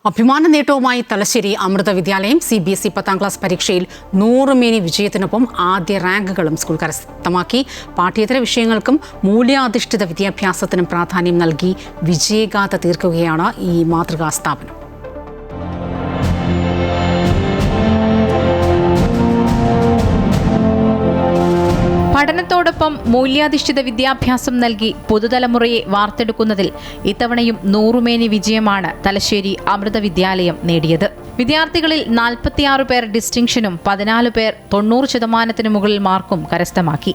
അഭിമാന നേട്ടവുമായി തലശ്ശേരി അമൃത വിദ്യാലയം CBSE 10ാം class പരീക്ഷയിൽ 100 മേനി വിജയത്തിനൊപ്പം ആദ്യ റാങ്കുകളും സ്കൂൾ കരസ്ഥമാക്കി. പാഠ്യേതര വിഷയങ്ങൾക്കും മൂല്യാധിഷ്ഠിത വിദ്യാഭ്യാസത്തിനും പ്രാധാന്യം നൽകി വിജയഗാഥ തീർക്കുകയാണ് ഈ മാതൃകാ സ്ഥാപനം. പഠനത്തോടൊപ്പം മൂല്യാധിഷ്ഠിത വിദ്യാഭ്യാസം നൽകി പുതുതലമുറയെ വാർത്തെടുക്കുന്നതിൽ ഇത്തവണയും 100 മേനി വിജയമാണ് തലശ്ശേരി അമൃത വിദ്യാലയം നേടിയത്. വിദ്യാർത്ഥികളിൽ 46 പേർ ഡിസ്റ്റിങ്ഷനും 14 പേർ 90% മുകളിൽ മാർക്കും കരസ്ഥമാക്കി.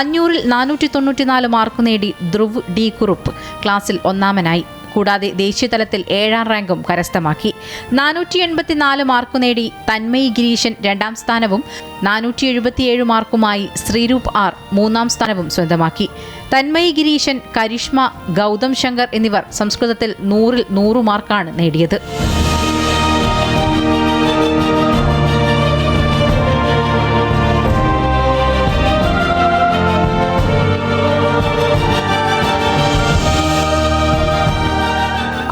500-ൽ 494 മാർക്ക് നേടി ധ്രുവ് ഡി കുറുപ്പ് ക്ലാസ്സിൽ ഒന്നാമനായി. കൂടാതെ ദേശീയതലത്തിൽ 7ാം റാങ്കും കരസ്ഥമാക്കി. 484 മാർക്ക് നേടി തന്മയി ഗിരീശൻ 2ാം സ്ഥാനവും 477 മാർക്കുമായി ശ്രീരൂപ് ആർ 3ാം സ്ഥാനവും സ്വന്തമാക്കി. തന്മയി ഗിരീശൻ, കരിഷ്മ, ഗൗതം ശങ്കർ എന്നിവർ സംസ്കൃതത്തിൽ 100-ൽ 100 മാർക്കാണ് നേടിയത്.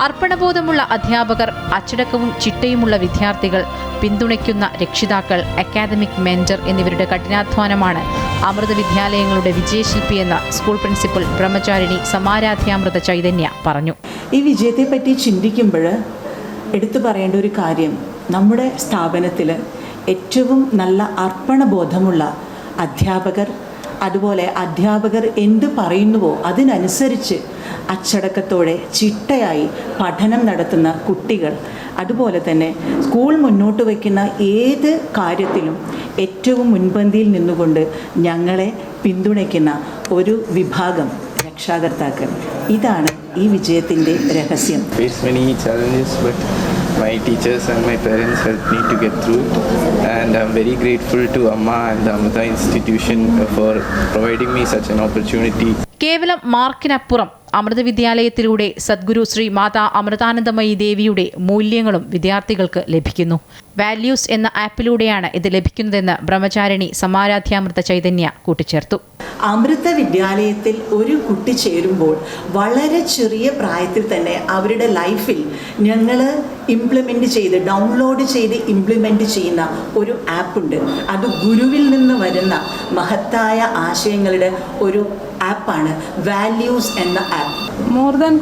അർപ്പണബോധമുള്ള അധ്യാപകർ, അച്ചടക്കവും ചിട്ടയുമുള്ള വിദ്യാർത്ഥികൾ, പിന്തുണയ്ക്കുന്ന രക്ഷിതാക്കൾ, അക്കാദമിക് മെന്റർ എന്നിവരുടെ കഠിനാധ്വാനമാണ് അമൃത വിദ്യാലയങ്ങളുടെ വിജയശില്പിയെന്ന് സ്കൂൾ പ്രിൻസിപ്പൽ ബ്രഹ്മചാരിണി സമാരാധ്യാമൃത ചൈതന്യ പറഞ്ഞു. ഈ വിജയത്തെപ്പറ്റി ചിന്തിക്കുമ്പോൾ എടുത്തു പറയേണ്ട ഒരു കാര്യം, നമ്മുടെ സ്ഥാപനത്തിൽ ഏറ്റവും നല്ല അർപ്പണബോധമുള്ള അധ്യാപകർ, അതുപോലെ അധ്യാപകർ എന്ത് പറയുന്നുവോ അതിനനുസരിച്ച് അച്ചടക്കത്തോടെ ചിട്ടയായി പഠനം നടത്തുന്ന കുട്ടികൾ, അതുപോലെ തന്നെ സ്കൂൾ മുന്നോട്ട് വയ്ക്കുന്ന ഏത് കാര്യത്തിലും ഏറ്റവും മുൻപന്തിയിൽ നിന്നുകൊണ്ട് ഞങ്ങളെ പിന്തുണയ്ക്കുന്ന ഒരു വിഭാഗം രക്ഷാകർത്താക്കൾ. ഇതാണ് ഈ വിജയത്തിൻ്റെ രഹസ്യം. My teachers and my parents helped me to get through it, and I'm very grateful to Amma and the Amrita institution for providing me such an opportunity. കേവലം മാർക്കിനപ്പുറം അമൃത വിദ്യാലയത്തിലൂടെ സദ്ഗുരു ശ്രീ മാതാ അമൃതാനന്ദമയി ദേവിയുടെ മൂല്യങ്ങളും വിദ്യാർത്ഥികൾക്ക് ലഭിക്കുന്നു. വാല്യൂസ് എന്ന ആപ്പിലൂടെയാണ് ഇത് ലഭിക്കുന്നതെന്ന് ബ്രഹ്മചാരിണി സമാരാധ്യാമൃത ചൈതന്യ കൂട്ടിച്ചേർത്തു. അമൃത വിദ്യാലയത്തിൽ ഒരു കുട്ടി ചേരുമ്പോൾ വളരെ ചെറിയ പ്രായത്തിൽ തന്നെ അവരുടെ ലൈഫിൽ ഞങ്ങൾ ഡൗൺലോഡ് ചെയ്ത് ഇംപ്ലിമെൻ്റ് ചെയ്യുന്ന ഒരു ആപ്പുണ്ട്. അത് ഗുരുവിൽ നിന്ന് വരുന്ന മഹത്തായ ആശയങ്ങളുടെ ഒരു ആപ്പാണ് വാല്യൂസ് എന്ന app. More than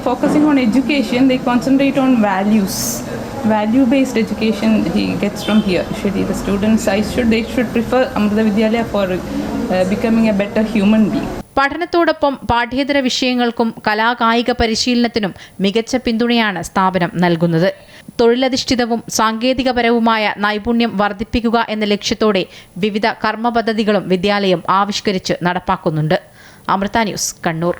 focusing on education, they concentrate on values. Value-based education he gets from here. Actually, the students, they should prefer Amrita Vidyalaya for becoming a better human being. പഠനത്തോടൊപ്പം പാഠ്യേതര വിഷയങ്ങൾക്കും കലാകായിക പരിശീലനത്തിനും മികച്ച പിന്തുണയാണ് സ്ഥാപനം നൽകുന്നത്. തൊഴിലധിഷ്ഠിതവും സാങ്കേതികപരവുമായ നൈപുണ്യം വർദ്ധിപ്പിക്കുക എന്ന ലക്ഷ്യത്തോടെ വിവിധ കർമ്മ പദ്ധതികളും വിദ്യാലയം ആവിഷ്കരിച്ച് നടപ്പാക്കുന്നുണ്ട്. അമൃത ന്യൂസ്, കണ്ണൂർ.